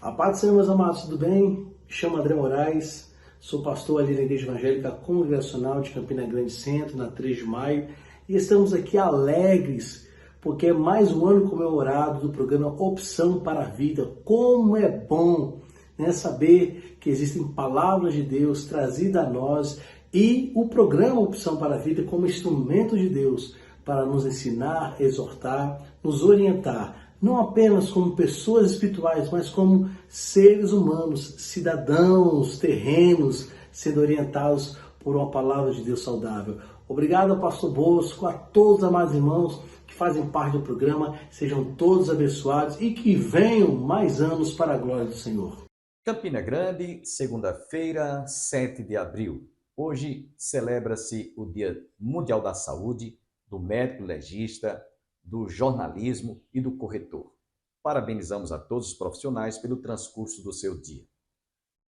A paz do Senhor, meus amados, tudo bem? Me chamo André Moraes, sou pastor ali na Igreja Evangélica Congregacional de Campina Grande Centro, na 3 de maio, e estamos aqui alegres, porque é mais um ano comemorado do programa Opção para a Vida. Como é bom, né, saber que existem palavras de Deus trazidas a nós e o programa Opção para a Vida como instrumento de Deus para nos ensinar, exortar, nos orientar, não apenas como pessoas espirituais, mas como seres humanos, cidadãos terrenos, sendo orientados por uma palavra de Deus saudável. Obrigado ao pastor Bosco, a todos os amados irmãos que fazem parte do programa, sejam todos abençoados e que venham mais anos para a glória do Senhor. Campina Grande, segunda-feira, 7 de abril. Hoje celebra-se o Dia Mundial da Saúde, do médico legista, do jornalismo e do corretor. Parabenizamos a todos os profissionais pelo transcurso do seu dia.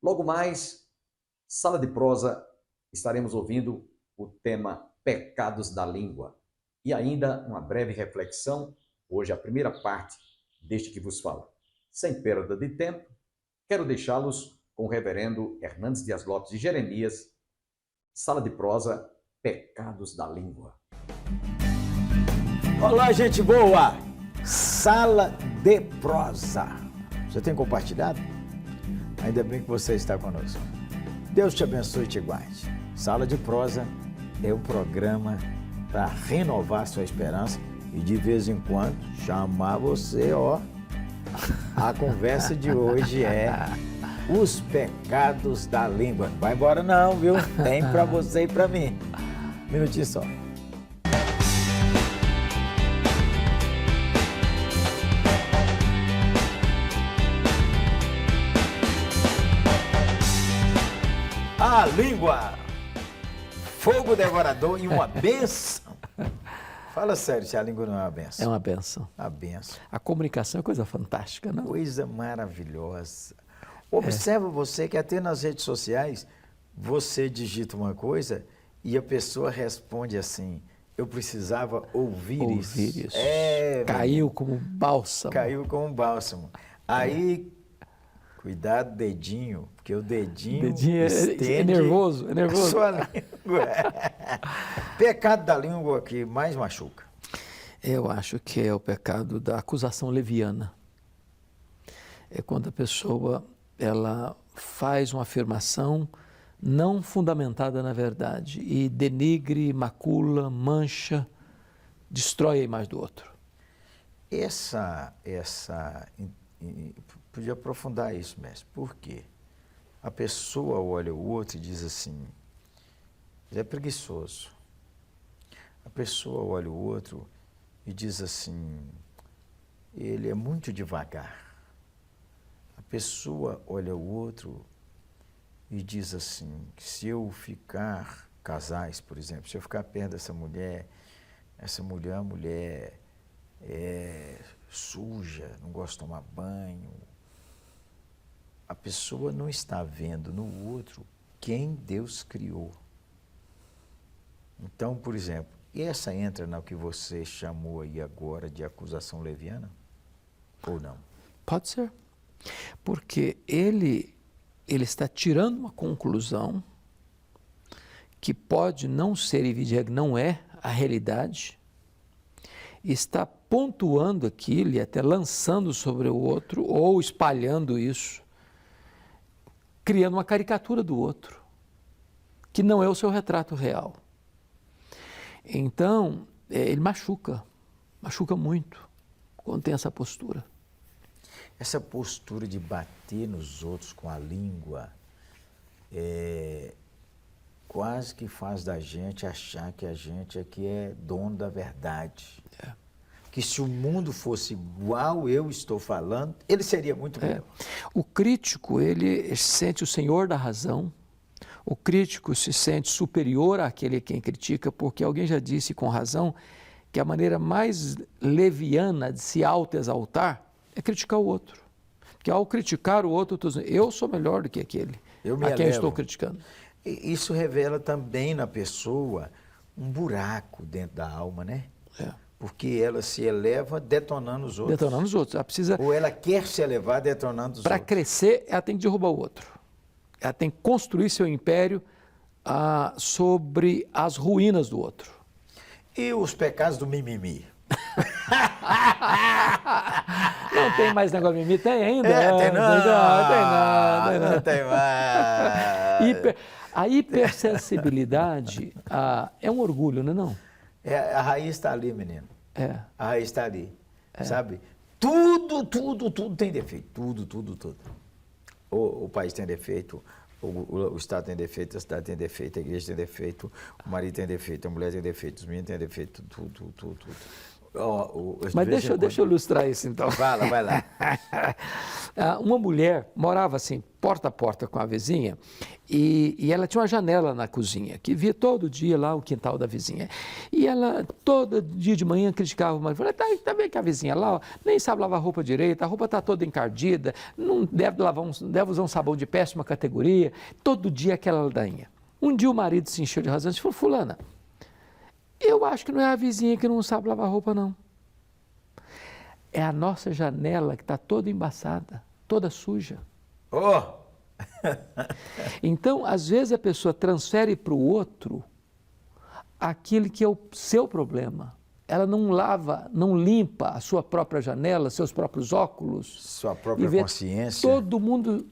Logo mais, Sala de Prosa, estaremos ouvindo o tema Pecados da Língua. E ainda uma breve reflexão, hoje a primeira parte deste que vos falo. Sem perda de tempo, quero deixá-los com o reverendo Hernandes Dias Lopes de Jeremias, Sala de Prosa, Pecados da Língua. Olá, gente boa! Sala de Prosa. Você tem compartilhado? Ainda bem que você está conosco. Deus te abençoe e te guarde. Sala de Prosa é um programa para renovar sua esperança e de vez em quando chamar você, ó. A conversa de hoje é os pecados da língua. Não vai embora não, viu? Tem para você e para mim. Um minutinho só. A língua, fogo devorador e uma bênção. Fala sério, se a língua não é uma bênção. É uma bênção. Uma bênção. A comunicação é coisa fantástica, não? Coisa maravilhosa. Observa você que até nas redes sociais, você digita uma coisa e a pessoa responde assim, eu precisava ouvir isso. Caiu como bálsamo. Caiu como um bálsamo. Aí, cuidado, dedinho, porque o dedinho é nervoso, é nervoso. Sua língua. Pecado da língua que mais machuca. Eu acho que é o pecado da acusação leviana. É quando a pessoa ela faz uma afirmação não fundamentada na verdade e denigre, macula, mancha, destrói a imagem do outro. Podia aprofundar isso, mestre. Por quê? A pessoa olha o outro e diz assim, ele é preguiçoso. A pessoa olha o outro e diz assim, ele é muito devagar. A pessoa olha o outro e diz assim, se eu ficar, casais, por exemplo, se eu ficar perto dessa mulher, a mulher é suja, não gosta de tomar banho. A pessoa não está vendo no outro quem Deus criou. Então, por exemplo, essa entra no que você chamou aí agora de acusação leviana? Ou não? Pode ser. Porque ele está tirando uma conclusão que pode não ser evidente, não é a realidade, está pontuando aquilo e até lançando sobre o outro ou espalhando isso, criando uma caricatura do outro, que não é o seu retrato real. Então, ele machuca muito quando tem essa postura. Essa postura de bater nos outros com a língua quase que faz da gente achar que a gente aqui é dono da verdade. Que se o mundo fosse igual eu estou falando, ele seria muito melhor. O crítico, ele se sente o senhor da razão. O crítico se sente superior àquele a quem critica, porque alguém já disse com razão que a maneira mais leviana de se autoexaltar é criticar o outro. Porque ao criticar o outro, eu sou melhor do que aquele a quem estou criticando. Isso revela também na pessoa um buraco dentro da alma, né? Porque ela se eleva detonando os outros. Detonando os outros. Ela precisa, Ou ela quer se elevar detonando os para outros. crescer, ela tem que derrubar o outro. Ela tem que construir seu império sobre as ruínas do outro. E os pecados do mimimi? Não tem mais negócio de mimimi? Tem ainda? Tem não. Tem não. Não tem mais. A hipersensibilidade é um orgulho, não é não? A raiz está ali, menino. É. A raiz está ali, sabe? Tudo tem defeito. Tudo. O país tem defeito, o Estado tem defeito, a cidade tem defeito, a igreja tem defeito, o marido tem defeito, a mulher tem defeito, os meninos têm defeito, tudo. Mas deixa eu ilustrar isso então. Fala, vai lá. Uma mulher morava assim, porta a porta com a vizinha, e ela tinha uma janela na cozinha, que via todo dia lá o quintal da vizinha. E ela, todo dia de manhã, criticava o marido. Falava, tá vendo que a vizinha lá, ó, nem sabe lavar roupa direito, a roupa está toda encardida, não deve usar um sabão de péssima categoria. Todo dia aquela ladainha. Um dia o marido se encheu de razão e falou, fulana, eu acho que não é a vizinha que não sabe lavar roupa, não. É a nossa janela que está toda embaçada, toda suja. Oh! Então, às vezes a pessoa transfere para o outro aquilo que é o seu problema. Ela não lava, não limpa a sua própria janela, seus próprios óculos. Sua própria consciência. Todo mundo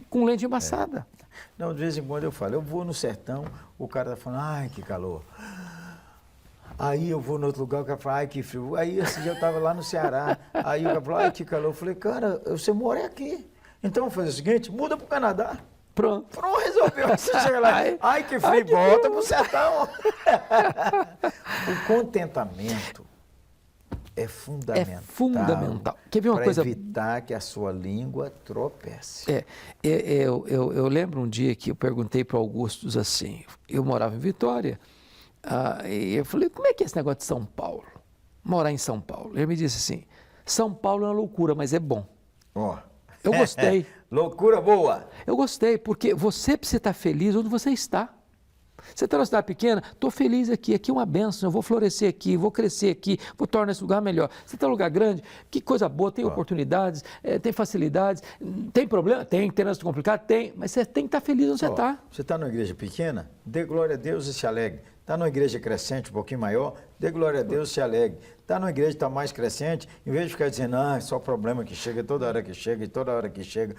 com lente embaçada. Não, de vez em quando eu falo, eu vou no sertão, o cara está falando, ai, que calor. Aí eu vou no outro lugar, o cara fala, ai, que frio. Aí esse dia eu estava lá no Ceará, aí o cara falou, ai, que calor. Eu falei, cara, você mora aqui. Então vamos fazer o seguinte, muda para o Canadá. Pronto. Resolveu. Você chega lá, ai, que frio, volta para o sertão. O contentamento é fundamental. Quer ver uma coisa? Para evitar que a sua língua tropece. Eu lembro um dia que eu perguntei para o Augustus assim, eu morava em Vitória, e eu falei, como é que é esse negócio de São Paulo? Morar em São Paulo. Ele me disse assim, São Paulo é uma loucura, mas é bom. Oh. Eu gostei. Loucura boa. Eu gostei, porque você precisa estar feliz onde você está. Você está numa cidade pequena, estou feliz aqui é uma bênção, eu vou florescer aqui, vou crescer aqui, vou tornar esse lugar melhor. Você está num lugar grande, que coisa boa, tem oportunidades, tem facilidades, tem problema? Tem trânsito complicado? Tem, mas você tem que estar feliz onde você está. Você está numa igreja pequena, dê glória a Deus e se alegre. Está numa igreja crescente, um pouquinho maior, dê glória a Deus e se alegre. Está numa igreja que está mais crescente, em vez de ficar dizendo, é só problema que chega, toda hora que chega e toda hora que chega.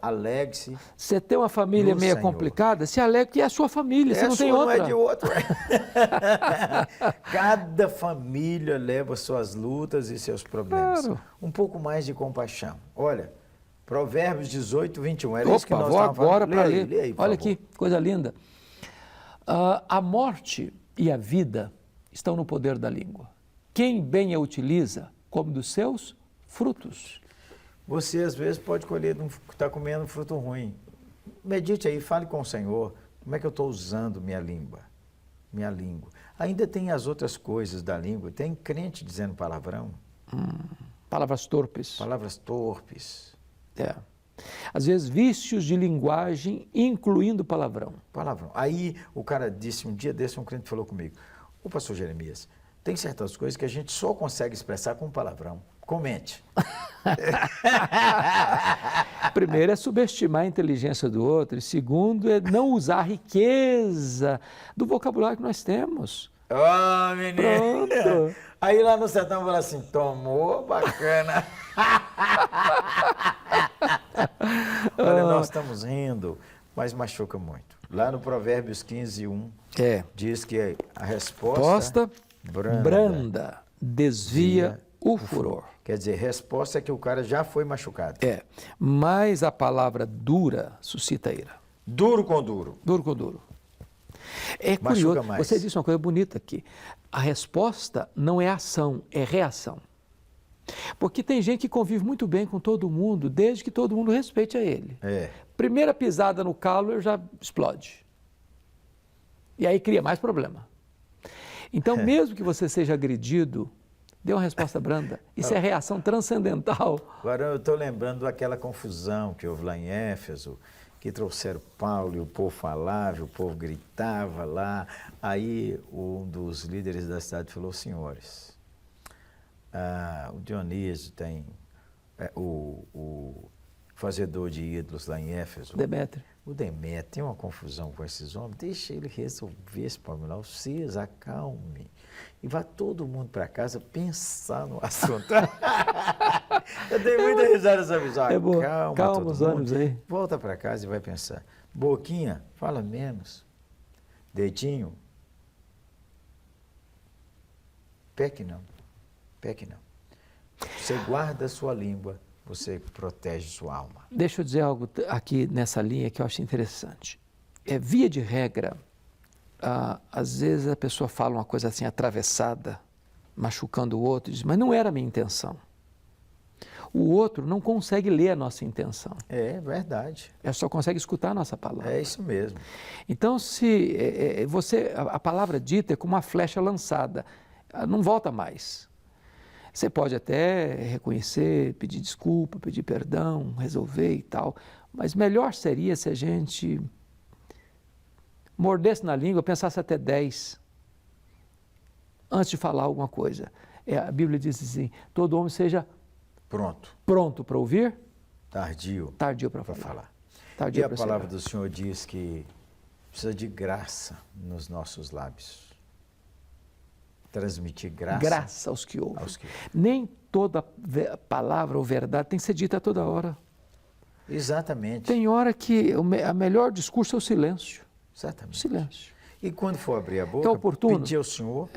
Alegre-se. Você tem uma família meio complicada, se alegre que é a sua família, você não tem outra. Não é de outro. Cada família leva suas lutas e seus problemas. Claro. Um pouco mais de compaixão. Olha, Provérbios 18, 21. Era isso que nós vou estávamos agora falando. para ler. Lê aí, por Olha favor. aqui, coisa linda. A morte e a vida estão no poder da língua. Quem bem a utiliza, come dos seus frutos. Você, às vezes, pode colher, está comendo fruto ruim. Medite aí, fale com o Senhor. Como é que eu estou usando minha língua? Minha língua. Ainda tem as outras coisas da língua. Tem crente dizendo palavrão. Palavras torpes. Palavras torpes. Às vezes, vícios de linguagem, incluindo palavrão. Palavrão. Aí, o cara disse, um dia desse, um crente falou comigo, ô pastor Jeremias, tem certas coisas que a gente só consegue expressar com palavrão. Comente. Primeiro é subestimar a inteligência do outro, e segundo é não usar a riqueza do vocabulário que nós temos. Menino! Pronto. Aí lá no sertão fala assim, tomou, bacana. Olha, nós estamos rindo, mas machuca muito. Lá no Provérbios 15, 1, diz que a resposta branda desvia o furor. Quer dizer, resposta é que o cara já foi machucado. Mas a palavra dura suscita ira. Duro com duro. Duro com duro. É Machuca curioso, mais. você disse uma coisa bonita aqui. A resposta não é ação, é reação. Porque tem gente que convive muito bem com todo mundo, desde que todo mundo respeite a ele. Primeira pisada no calo, já explode. E aí cria mais problema. Então, mesmo que você seja agredido, dê uma resposta branda. Isso é reação transcendental. Agora, eu estou lembrando daquela confusão que houve lá em Éfeso, que trouxeram Paulo e o povo falava, o povo gritava lá. Aí, um dos líderes da cidade falou, senhores, o Dionísio tem o fazedor de ídolos lá em Éfeso. Demétrio. O Demétrio tem uma confusão com esses homens, deixa ele resolver esse problema. Vocês acalme e vá todo mundo para casa pensar no assunto. Eu dei muita risada nessa visão. É boa. Calma todo os mundo. ânimos aí. Volta para casa e vai pensar. Boquinha, fala menos. Dedinho, peque não. Peque não. Você guarda a sua língua, você protege sua alma. Deixa eu dizer algo aqui nessa linha que eu acho interessante. Via de regra, às vezes a pessoa fala uma coisa assim atravessada, machucando o outro, e diz, mas não era a minha intenção. O outro não consegue ler a nossa intenção. É verdade. Ele só consegue escutar a nossa palavra. É isso mesmo. Então, se a palavra dita é como uma flecha lançada, não volta mais. Você pode até reconhecer, pedir desculpa, pedir perdão, resolver e tal, mas melhor seria se a gente mordesse na língua, pensasse até 10 antes de falar alguma coisa. A Bíblia diz assim, todo homem seja pronto para ouvir, tardio para falar. E a palavra do Senhor diz que precisa de graça nos nossos lábios. Transmitir graça aos que ouvem. Nem toda palavra ou verdade tem que ser dita a toda hora. Exatamente. Tem hora que o melhor discurso é o silêncio. Exatamente. Silêncio. E quando for abrir a boca, é oportuno, pedir ao Senhor.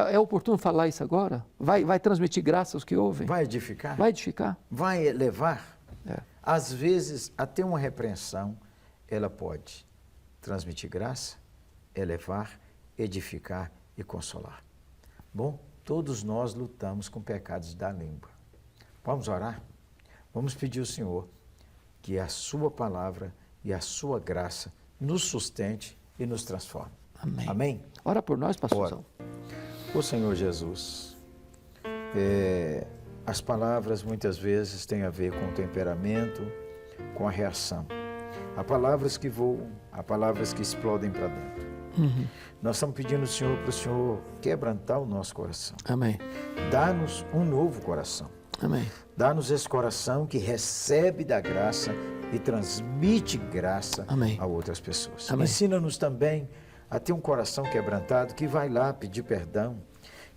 É oportuno falar isso agora? Vai transmitir graça aos que ouvem? Vai edificar? Vai edificar. Vai elevar? Às vezes, até uma repreensão, ela pode transmitir graça, elevar, edificar e consolar. Bom, todos nós lutamos com pecados da língua. Vamos orar? Vamos pedir ao Senhor que a sua palavra e a sua graça nos sustente e nos transforme. Amém. Amém? Ora por nós, pastorzão. O Senhor Jesus, as palavras muitas vezes têm a ver com o temperamento, com a reação. Há palavras que voam, há palavras que explodem para dentro. Nós estamos pedindo ao Senhor para o Senhor quebrantar o nosso coração. Amém. Dá-nos um novo coração. Amém. Dá-nos esse coração que recebe da graça e transmite graça a outras pessoas. Ensina-nos também a ter um coração quebrantado que vai lá pedir perdão,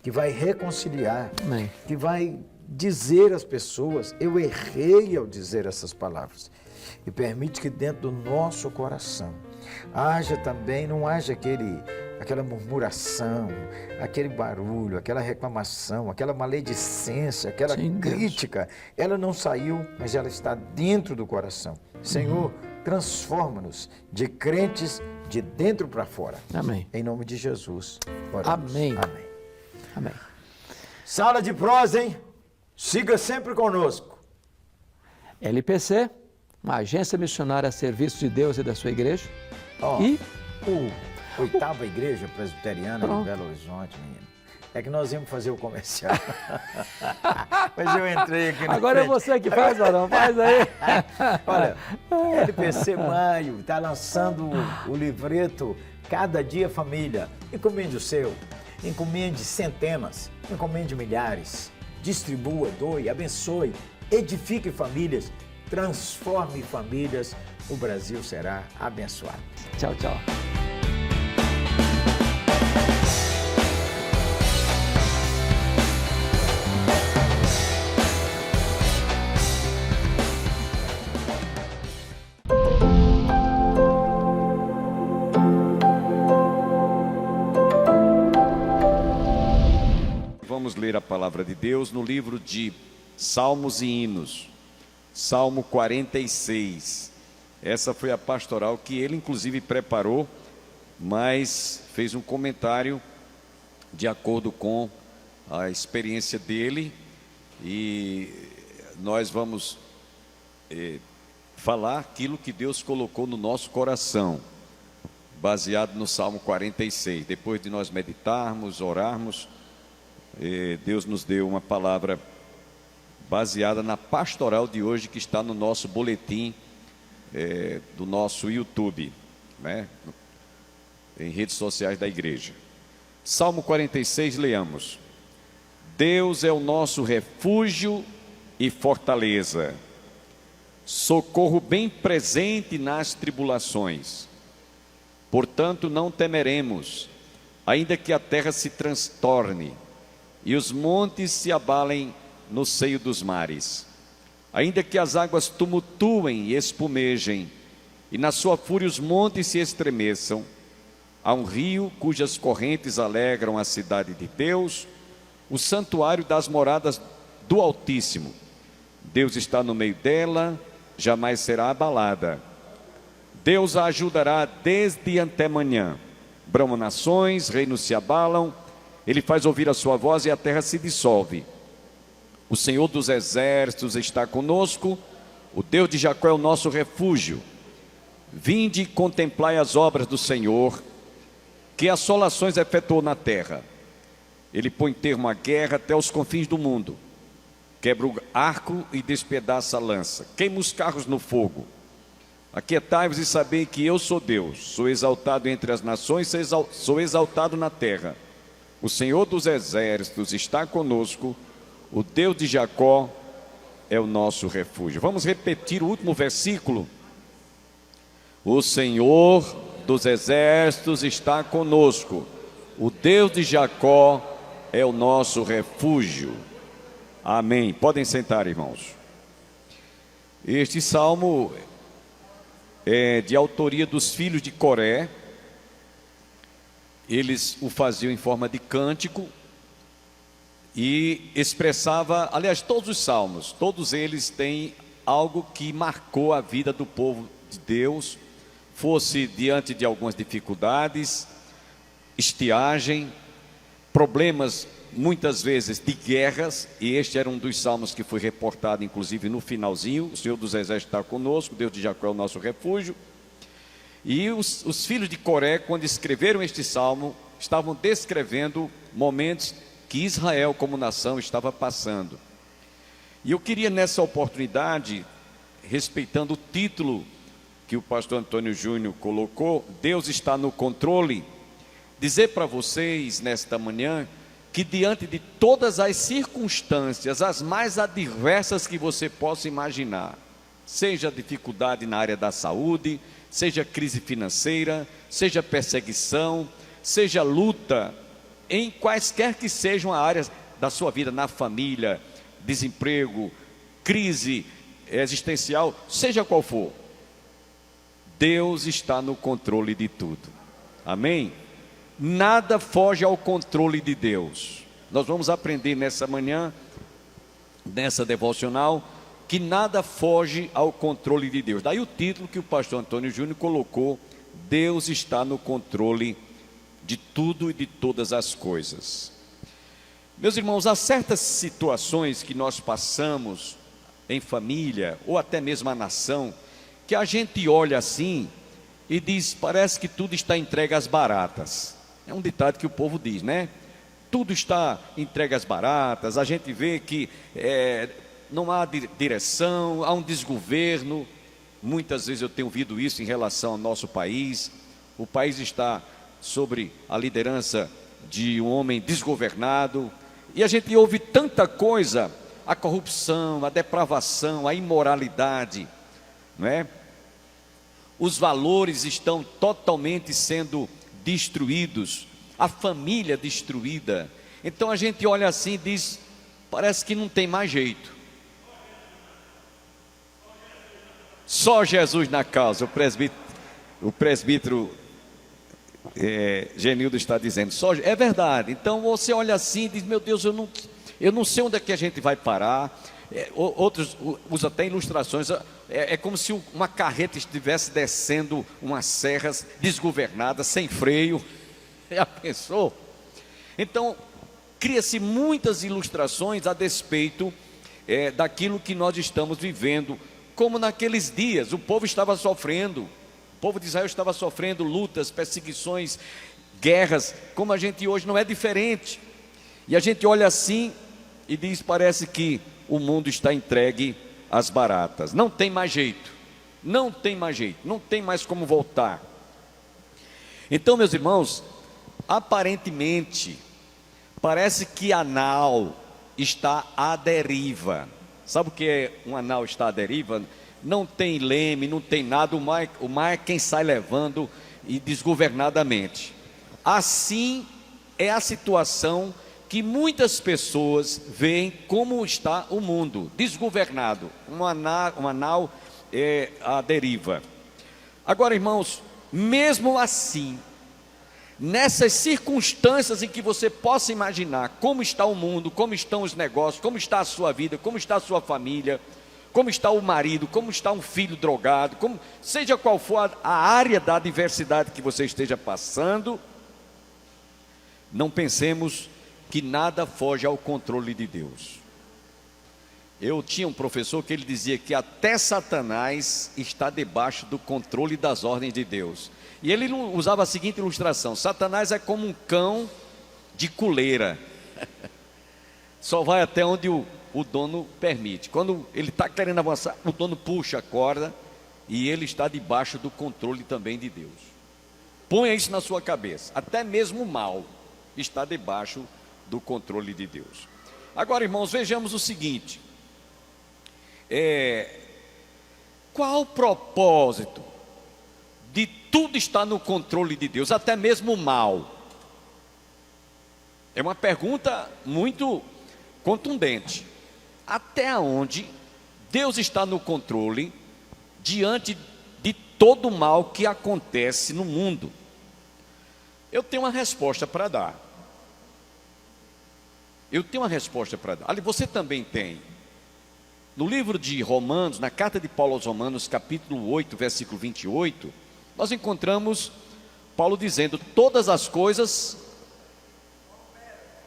que vai reconciliar, que vai dizer às pessoas, eu errei ao dizer essas palavras. E permite que dentro do nosso coração haja também, não haja aquela murmuração, aquele barulho, aquela reclamação, aquela maledicência, aquela crítica. Ela não saiu, mas ela está dentro do coração. Senhor, transforma-nos de crentes de dentro para fora. Amém. Em nome de Jesus. Oramos. Amém. Amém. Amém. Sala de prosa, hein? Siga sempre conosco. LPC, uma agência missionária a serviço de Deus e da sua igreja. E Oitava Igreja Presbiteriana de Belo Horizonte, menino. É que nós íamos fazer o comercial. Mas eu entrei aqui na Agora frente. é você que faz, Varão, faz aí. Olha, LPC Maio está lançando o livreto Cada Dia Família. Encomende o seu, encomende centenas, encomende milhares. Distribua, doe, abençoe, edifique famílias, transforme famílias. O Brasil será abençoado. Tchau, tchau. Vamos ler a palavra de Deus no livro de Salmos e Hinos, Salmo 46. Essa foi a pastoral que ele inclusive preparou, mas fez um comentário de acordo com a experiência dele, e nós vamos falar aquilo que Deus colocou no nosso coração, baseado no Salmo 46. Depois de nós meditarmos, orarmos, Deus nos deu uma palavra baseada na pastoral de hoje, que está no nosso boletim do nosso YouTube, né? Em redes sociais da igreja. Salmo 46, leamos. Deus é o nosso refúgio e fortaleza, socorro bem presente nas tribulações. Portanto, não temeremos, ainda que a terra se transtorne e os montes se abalem no seio dos mares, ainda que as águas tumultuem e espumejem, e na sua fúria os montes se estremeçam. Há um rio cujas correntes alegram a cidade de Deus, o santuário das moradas do Altíssimo. Deus está no meio dela, jamais será abalada. Deus a ajudará desde antemanhã. Bramam nações, reinos se abalam, ele faz ouvir a sua voz e a terra se dissolve. O Senhor dos exércitos está conosco, o Deus de Jacó é o nosso refúgio. Vinde e contemplai as obras do Senhor, que assolações efetuou na terra. Ele põe termo à guerra até os confins do mundo. Quebra o arco e despedaça a lança. Queima os carros no fogo. Aquietai-vos e sabei que eu sou Deus. Sou exaltado entre as nações, sou exaltado na terra. O Senhor dos exércitos está conosco. O Deus de Jacó é o nosso refúgio. Vamos repetir o último versículo. O Senhor dos exércitos está conosco. O Deus de Jacó é o nosso refúgio. Amém. Podem sentar, irmãos. Este salmo é de autoria dos filhos de Coré. Eles o faziam em forma de cântico e expressava, aliás, todos os salmos, todos eles têm algo que marcou a vida do povo de Deus, fosse diante de algumas dificuldades, estiagem, problemas muitas vezes de guerras, e este era um dos salmos que foi reportado inclusive no finalzinho. O Senhor dos exércitos está conosco, Deus de Jacó é o nosso refúgio. E os filhos de Coré, quando escreveram este salmo, estavam descrevendo momentos que Israel como nação estava passando. E eu queria nessa oportunidade, respeitando o título que o pastor Antônio Júnior colocou, Deus está no controle, dizer para vocês nesta manhã que diante de todas as circunstâncias, as mais adversas que você possa imaginar, seja dificuldade na área da saúde, seja crise financeira, seja perseguição, seja luta, em quaisquer que sejam as áreas da sua vida, na família, desemprego, crise existencial, seja qual for, Deus está no controle de tudo. Amém? Nada foge ao controle de Deus. Nós vamos aprender nessa manhã, nessa devocional, que nada foge ao controle de Deus. Daí o título que o pastor Antônio Júnior colocou, Deus está no controle de tudo e de todas as coisas. Meus irmãos, há certas situações que nós passamos em família, ou até mesmo a nação, que a gente olha assim e diz, parece que tudo está entregue às baratas. É um ditado que o povo diz, né? Tudo está entregue às baratas, a gente vê que não há direção, há um desgoverno. Muitas vezes eu tenho ouvido isso em relação ao nosso país. O país está sobre a liderança de um homem desgovernado, e a gente ouve tanta coisa, a corrupção, a depravação, a imoralidade, não é? Os valores estão totalmente sendo destruídos, a família destruída. Então a gente olha assim e diz, parece que não tem mais jeito. Só Jesus na causa. O presbítero Genildo está dizendo, é verdade. Então você olha assim e diz, meu Deus, eu não sei onde é que a gente vai parar. Outros usam até ilustrações, é como se uma carreta estivesse descendo umas serras desgovernadas, sem freio. Já pensou? Então cria-se muitas ilustrações a despeito daquilo que nós estamos vivendo. Como naqueles dias o povo estava sofrendo, o povo de Israel estava sofrendo lutas, perseguições, guerras, como a gente hoje não é diferente. E a gente olha assim e diz, parece que o mundo está entregue às baratas. Não tem mais jeito, não tem mais jeito, não tem mais como voltar. Então, meus irmãos, aparentemente, parece que a nau está à deriva. Sabe o que é uma nau está à deriva? Não tem leme, não tem nada, o mar é quem sai levando e desgovernadamente. Assim é a situação que muitas pessoas veem como está o mundo, desgovernado, uma nau à deriva. Agora, irmãos, mesmo assim, nessas circunstâncias em que você possa imaginar como está o mundo, como estão os negócios, como está a sua vida, como está a sua família, como está o marido, como está um filho drogado, seja qual for a área da adversidade que você esteja passando, não pensemos que nada foge ao controle de Deus. Eu tinha um professor que ele dizia que até Satanás está debaixo do controle das ordens de Deus. E ele usava a seguinte ilustração: Satanás é como um cão de coleira, só vai até onde o dono permite. Quando ele está querendo avançar, o dono puxa a corda, e ele está debaixo do controle também de Deus. Ponha isso na sua cabeça, até mesmo o mal está debaixo do controle de Deus. Agora, irmãos, vejamos o seguinte: qual o propósito de tudo estar no controle de Deus, até mesmo o mal? É uma pergunta muito contundente. Até onde Deus está no controle diante de todo o mal que acontece no mundo? Eu tenho uma resposta para dar. Ali você também tem. No livro de Romanos, na carta de Paulo aos Romanos, capítulo 8, versículo 28, nós encontramos Paulo dizendo: todas as coisas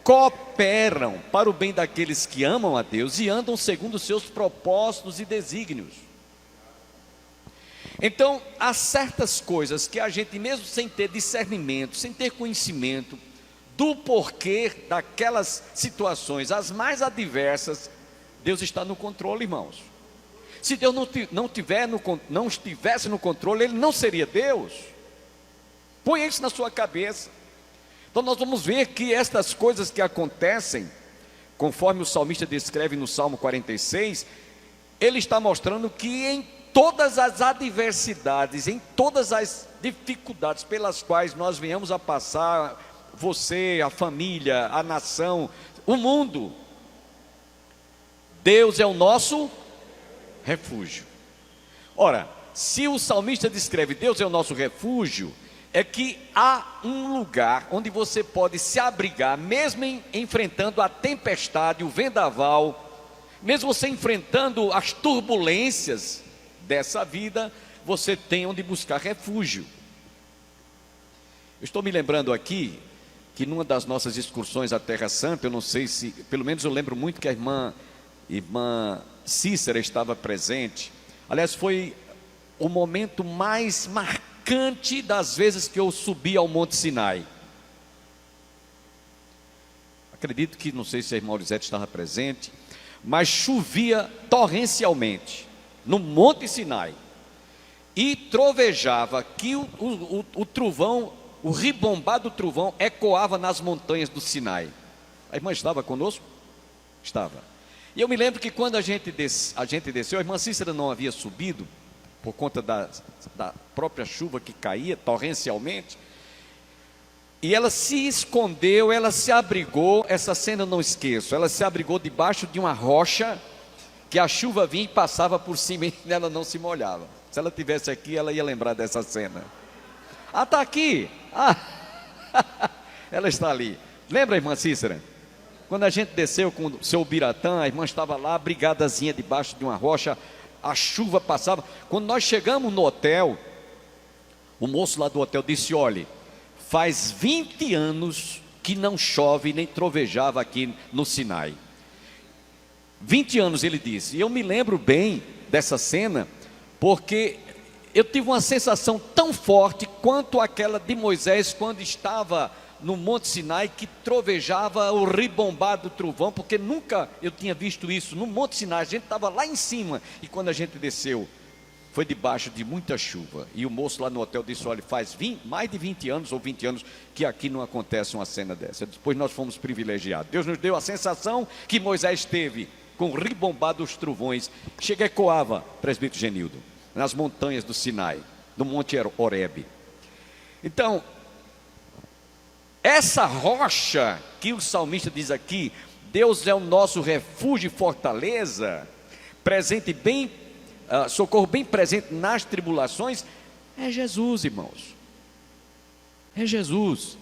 cooperam para o bem daqueles que amam a Deus e andam segundo os seus propósitos e desígnios. Então, há certas coisas que a gente, mesmo sem ter discernimento, sem ter conhecimento do porquê daquelas situações, as mais adversas, Deus está no controle, irmãos. Se Deus não estivesse no controle, Ele não seria Deus. Põe isso na sua cabeça. Então nós vamos ver que estas coisas que acontecem, conforme o salmista descreve no Salmo 46, ele está mostrando que em todas as adversidades, em todas as dificuldades pelas quais nós venhamos a passar, você, a família, a nação, o mundo, Deus é o nosso refúgio. Ora, se o salmista descreve Deus é o nosso refúgio, é que há um lugar onde você pode se abrigar, mesmo enfrentando a tempestade, o vendaval, mesmo você enfrentando as turbulências dessa vida, você tem onde buscar refúgio. Eu estou me lembrando aqui que numa das nossas excursões à Terra Santa, eu não sei se, pelo menos eu lembro muito que a irmã Cícera estava presente. Aliás, foi o momento mais marcante das vezes que eu subi ao Monte Sinai. Acredito que, não sei se a irmã Lisete estava presente, mas chovia torrencialmente no Monte Sinai e trovejava que o trovão, o ribombar do trovão ecoava nas montanhas do Sinai. A irmã estava conosco? Estava. E eu me lembro que quando a gente desceu, a irmã Cícera não havia subido, por conta da própria chuva que caía torrencialmente, e ela se escondeu, ela se abrigou, essa cena eu não esqueço, ela se abrigou debaixo de uma rocha, que a chuva vinha e passava por cima e ela não se molhava. Se ela estivesse aqui, ela ia lembrar dessa cena. Ah, está aqui! Ah, ela está ali. Lembra, irmã Cícera? Quando a gente desceu com o seu Biratã, a irmã estava lá, abrigadazinha debaixo de uma rocha, a chuva passava. Quando nós chegamos no hotel, o moço lá do hotel disse: olhe, faz 20 anos que não chove nem trovejava aqui no Sinai. 20 anos, ele disse. E eu me lembro bem dessa cena, porque eu tive uma sensação tão forte quanto aquela de Moisés quando estava no Monte Sinai, que trovejava o ribombar do trovão, porque nunca eu tinha visto isso no Monte Sinai. A gente estava lá em cima, e quando a gente desceu, foi debaixo de muita chuva, e o moço lá no hotel disse: olha, faz mais de 20 anos ou 20 anos que aqui não acontece uma cena dessa. Depois nós fomos privilegiados. Deus nos deu a sensação que Moisés teve com o ribombar dos trovões. Chega e ecoava, presbítero Genildo, nas montanhas do Sinai, no Monte Horebe. Então, essa rocha que o salmista diz aqui, Deus é o nosso refúgio e fortaleza, presente bem, socorro bem presente nas tribulações, é Jesus, irmãos. É Jesus.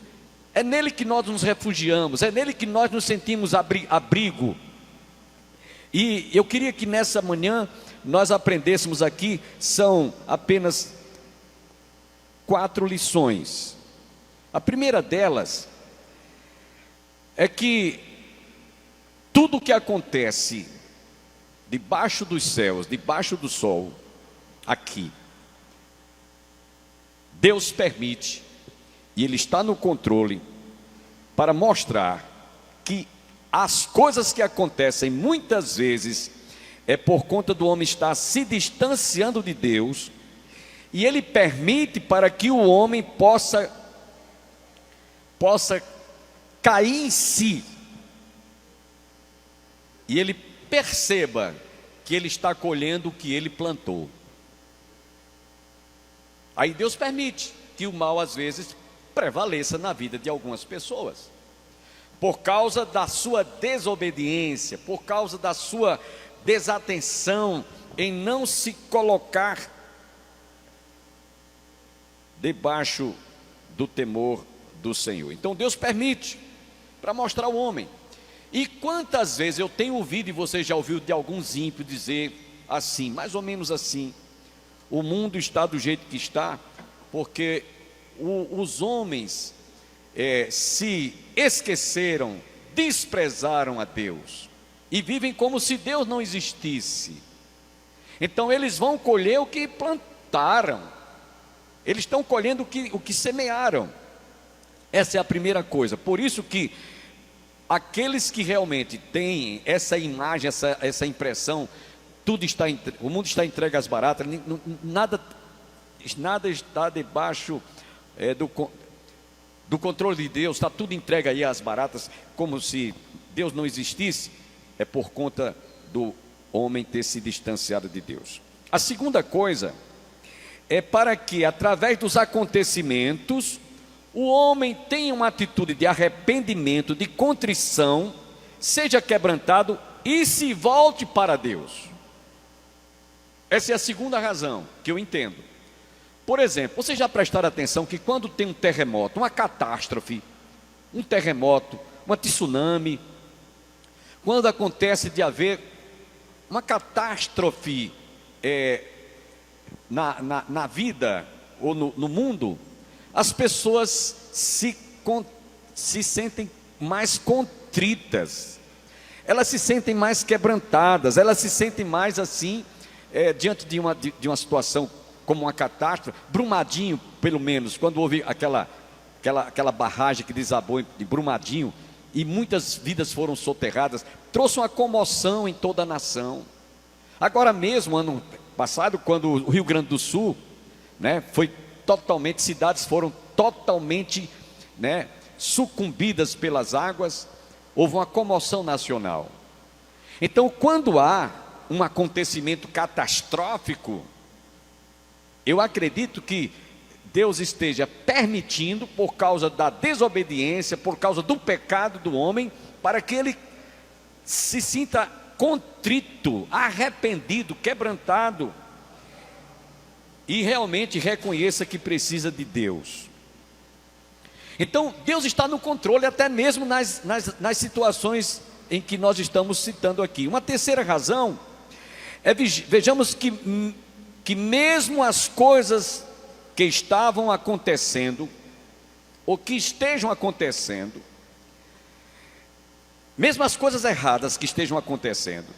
É nele que nós nos refugiamos, é nele que nós nos sentimos abrigo. E eu queria que nessa manhã nós aprendêssemos aqui, são apenas 4 lições. A primeira delas é que tudo que acontece debaixo dos céus, debaixo do sol, aqui, Deus permite, e Ele está no controle, para mostrar que as coisas que acontecem muitas vezes é por conta do homem estar se distanciando de Deus, e Ele permite para que o homem possa cair em si, e ele perceba que ele está colhendo o que ele plantou. Aí Deus permite que o mal às vezes prevaleça na vida de algumas pessoas, por causa da sua desobediência, por causa da sua desatenção em não se colocar debaixo do temor do Senhor. Então Deus permite para mostrar ao homem. E quantas vezes eu tenho ouvido, e você já ouviu de alguns ímpios dizer assim, mais ou menos assim: o mundo está do jeito que está porque os homens se esqueceram, desprezaram a Deus e vivem como se Deus não existisse. Então eles vão colher o que plantaram, eles estão colhendo o que semearam. Essa é a primeira coisa. Por isso que aqueles que realmente têm essa imagem, essa impressão, o mundo está entregue às baratas, nada está debaixo do controle de Deus, está tudo entregue aí às baratas, como se Deus não existisse, é por conta do homem ter se distanciado de Deus. A segunda coisa é para que, através dos acontecimentos, o homem tenha uma atitude de arrependimento, de contrição, seja quebrantado e se volte para Deus. Essa é a segunda razão que eu entendo. Por exemplo, vocês já prestaram atenção que quando tem um terremoto, uma catástrofe, um terremoto, uma tsunami, quando acontece de haver uma catástrofe na vida ou no mundo, as pessoas se sentem mais contritas, elas se sentem mais quebrantadas, elas se sentem mais assim, diante de uma situação como uma catástrofe. Brumadinho, pelo menos, quando houve aquela barragem que desabou de Brumadinho, e muitas vidas foram soterradas, trouxe uma comoção em toda a nação. Agora mesmo, ano passado, quando o Rio Grande do Sul, cidades foram totalmente, sucumbidas pelas águas, houve uma comoção nacional. Então, quando há um acontecimento catastrófico, eu acredito que Deus esteja permitindo, por causa da desobediência, por causa do pecado do homem, para que ele se sinta contrito, arrependido, quebrantado, e realmente reconheça que precisa de Deus. Então Deus está no controle até mesmo nas situações em que nós estamos citando aqui. Uma terceira razão é, vejamos que mesmo as coisas que estavam acontecendo, ou que estejam acontecendo, mesmo as coisas erradas que estejam acontecendo,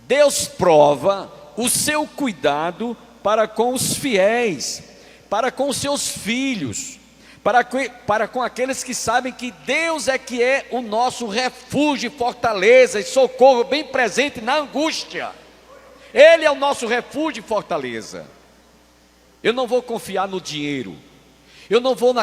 Deus prova o seu cuidado para com os fiéis, para com os seus filhos, para com aqueles que sabem que Deus é que é o nosso refúgio, fortaleza e socorro bem presente na angústia. Ele é o nosso refúgio e fortaleza. Eu não vou confiar no dinheiro, eu não vou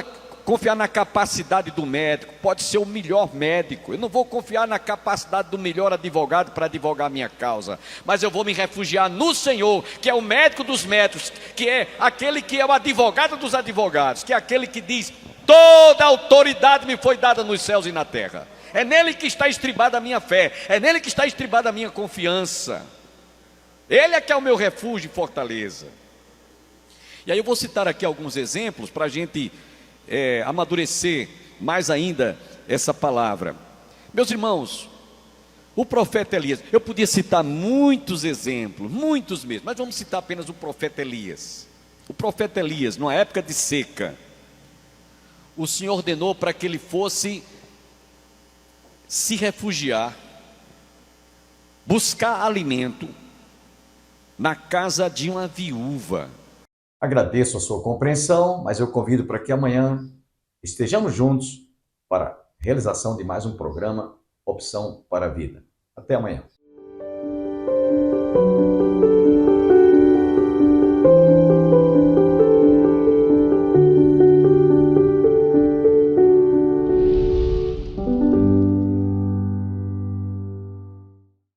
confiar na capacidade do médico, pode ser o melhor médico, eu não vou confiar na capacidade do melhor advogado para advogar a minha causa, mas eu vou me refugiar no Senhor, que é o médico dos médicos, que é aquele que é o advogado dos advogados, que é aquele que diz: toda autoridade me foi dada nos céus e na terra. É nele que está estribada a minha fé, é nele que está estribada a minha confiança. Ele é que é o meu refúgio e fortaleza. E aí eu vou citar aqui alguns exemplos para a gente amadurecer mais ainda essa palavra. Meus irmãos, o profeta Elias, eu podia citar muitos exemplos, muitos mesmo, mas vamos citar apenas o profeta Elias. O profeta Elias, numa época de seca, o Senhor ordenou para que ele fosse se refugiar, buscar alimento na casa de uma viúva. Agradeço a sua compreensão, mas eu convido para que amanhã estejamos juntos para a realização de mais um programa Opção para a Vida. Até amanhã.